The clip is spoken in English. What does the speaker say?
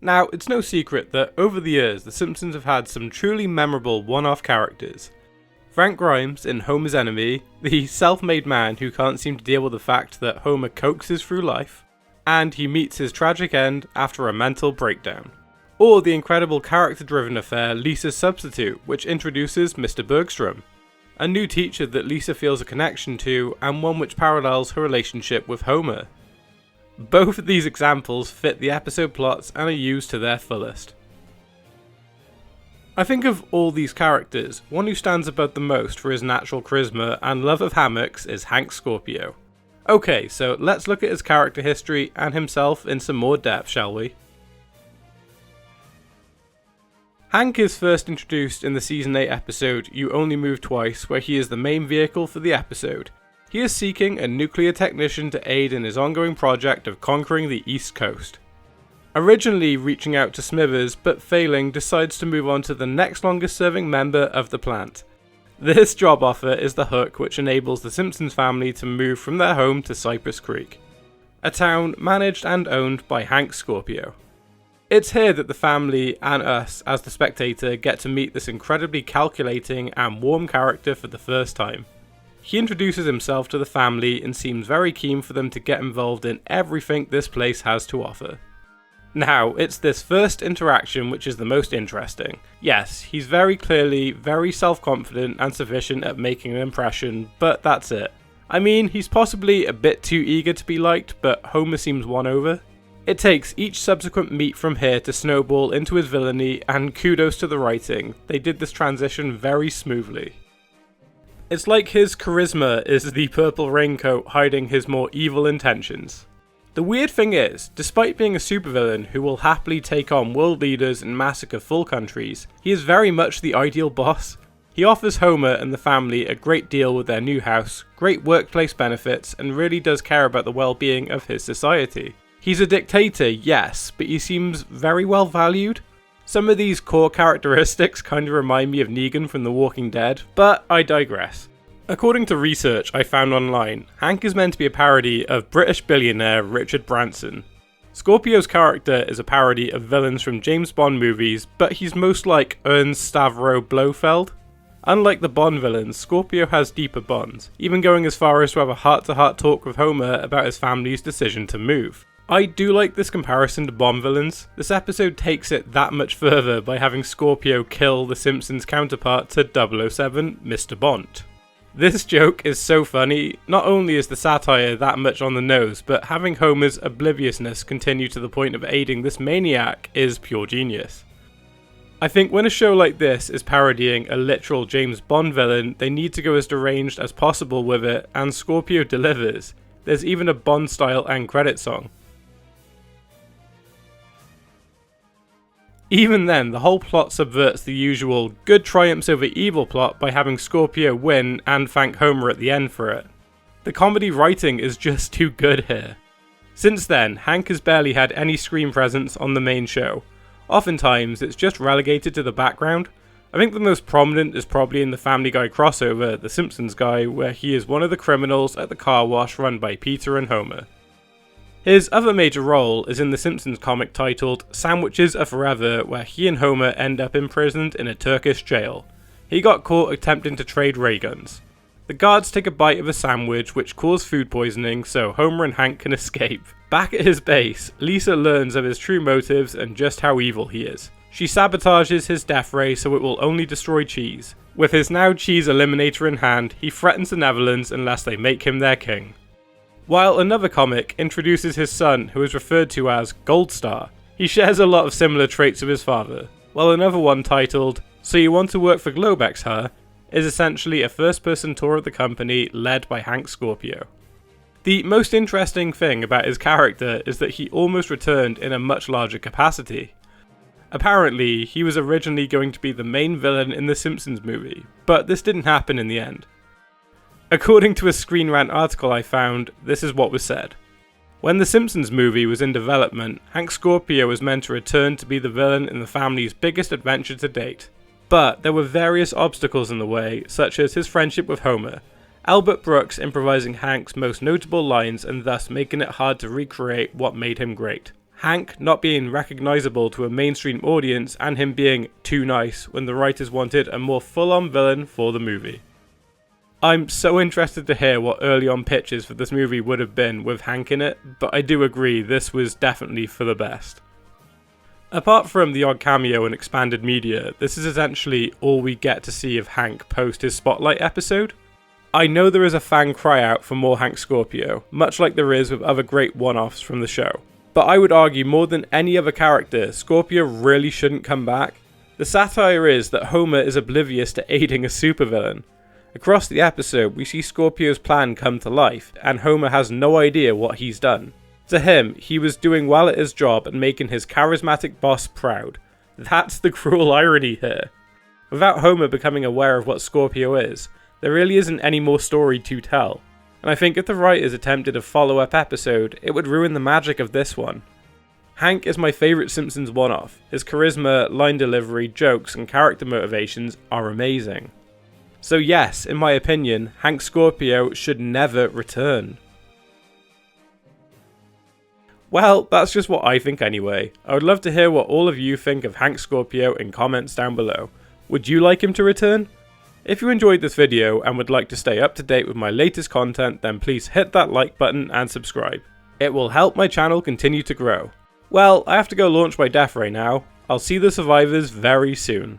Now, it's no secret that over the years, The Simpsons have had some truly memorable one-off characters. Frank Grimes in Homer's enemy, the self-made man who can't seem to deal with the fact that Homer coaxes through life, and he meets his tragic end after a mental breakdown. Or the incredible character-driven affair Lisa's Substitute, which introduces Mr. Bergstrom, a new teacher that Lisa feels a connection to and one which parallels her relationship with Homer. Both of these examples fit the episode plots and are used to their fullest. I think of all these characters, one who stands above the most for his natural charisma and love of hammocks is Hank Scorpio. Okay, so let's look at his character history and himself in some more depth, shall we? Hank is first introduced in the Season 8 episode You Only Move Twice, where he is the main vehicle for the episode. He is seeking a nuclear technician to aid in his ongoing project of conquering the East Coast. Originally reaching out to Smithers, but failing, decides to move on to the next longest serving member of the plant. This job offer is the hook which enables the Simpsons family to move from their home to Cypress Creek, a town managed and owned by Hank Scorpio. It's here that the family and us as the spectator get to meet this incredibly calculating and warm character for the first time. He introduces himself to the family and seems very keen for them to get involved in everything this place has to offer. Now, it's this first interaction which is the most interesting. Yes, he's very clearly very self-confident and sufficient at making an impression, but that's it. I mean, he's possibly a bit too eager to be liked, but Homer seems won over. It takes each subsequent meet from here to snowball into his villainy, and kudos to the writing, they did this transition very smoothly. It's like his charisma is the purple raincoat hiding his more evil intentions. The weird thing is, despite being a supervillain who will happily take on world leaders and massacre full countries, he is very much the ideal boss. He offers Homer and the family a great deal with their new house, great workplace benefits, and really does care about the well-being of his society. He's a dictator, yes, but he seems very well valued. Some of these core characteristics kind of remind me of Negan from The Walking Dead, but I digress. According to research I found online, Hank is meant to be a parody of British billionaire Richard Branson. Scorpio's character is a parody of villains from James Bond movies, but he's most like Ernst Stavro Blofeld. Unlike the Bond villains, Scorpio has deeper bonds, even going as far as to have a heart-to-heart talk with Homer about his family's decision to move. I do like this comparison to Bond villains. This episode takes it that much further by having Scorpio kill the Simpsons counterpart to 007, Mr. Bond. This joke is so funny. Not only is the satire that much on the nose, but having Homer's obliviousness continue to the point of aiding this maniac is pure genius. I think when a show like this is parodying a literal James Bond villain, they need to go as deranged as possible with it, and Scorpio delivers. There's even a Bond-style end credit song. Even then, the whole plot subverts the usual good triumphs over evil plot by having Scorpio win and thank Homer at the end for it. The comedy writing is just too good here. Since then, Hank has barely had any screen presence on the main show. Oftentimes, it's just relegated to the background. I think the most prominent is probably in the Family Guy crossover, The Simpsons Guy, where he is one of the criminals at the car wash run by Peter and Homer. His other major role is in the Simpsons comic titled Sandwiches Are Forever, where he and Homer end up imprisoned in a Turkish jail. He got caught attempting to trade ray guns. The guards take a bite of a sandwich which causes food poisoning so Homer and Hank can escape. Back at his base, Lisa learns of his true motives and just how evil he is. She sabotages his death ray so it will only destroy cheese. With his now cheese eliminator in hand, he threatens the Netherlands unless they make him their king. While another comic introduces his son, who is referred to as Gold Star. He shares a lot of similar traits with his father, while another one titled So You Want to Work for Globex, Huh? Is essentially a first-person tour of the company led by Hank Scorpio. The most interesting thing about his character is that he almost returned in a much larger capacity. Apparently, he was originally going to be the main villain in the Simpsons movie, but this didn't happen in the end. According to a Screen Rant article I found, this is what was said. When the Simpsons movie was in development, Hank Scorpio was meant to return to be the villain in the family's biggest adventure to date. But there were various obstacles in the way, such as his friendship with Homer, Albert Brooks improvising Hank's most notable lines and thus making it hard to recreate what made him great. Hank not being recognisable to a mainstream audience and him being too nice when the writers wanted a more full-on villain for the movie. I'm so interested to hear what early on pitches for this movie would have been with Hank in it, but I do agree this was definitely for the best. Apart from the odd cameo and expanded media, this is essentially all we get to see of Hank post his Spotlight episode. I know there is a fan cry out for more Hank Scorpio, much like there is with other great one-offs from the show. But I would argue more than any other character, Scorpio really shouldn't come back. The satire is that Homer is oblivious to aiding a supervillain. Across the episode, we see Scorpio's plan come to life, and Homer has no idea what he's done. To him, he was doing well at his job and making his charismatic boss proud. That's the cruel irony here. Without Homer becoming aware of what Scorpio is, there really isn't any more story to tell. And I think if the writers attempted a follow-up episode, it would ruin the magic of this one. Hank is my favourite Simpsons one-off. His charisma, line delivery, jokes, and character motivations are amazing. So yes, in my opinion, Hank Scorpio should never return. Well, that's just what I think anyway. I would love to hear what all of you think of Hank Scorpio in comments down below. Would you like him to return? If you enjoyed this video and would like to stay up to date with my latest content, then please hit that like button and subscribe. It will help my channel continue to grow. Well, I have to go launch my death ray now. I'll see the survivors very soon.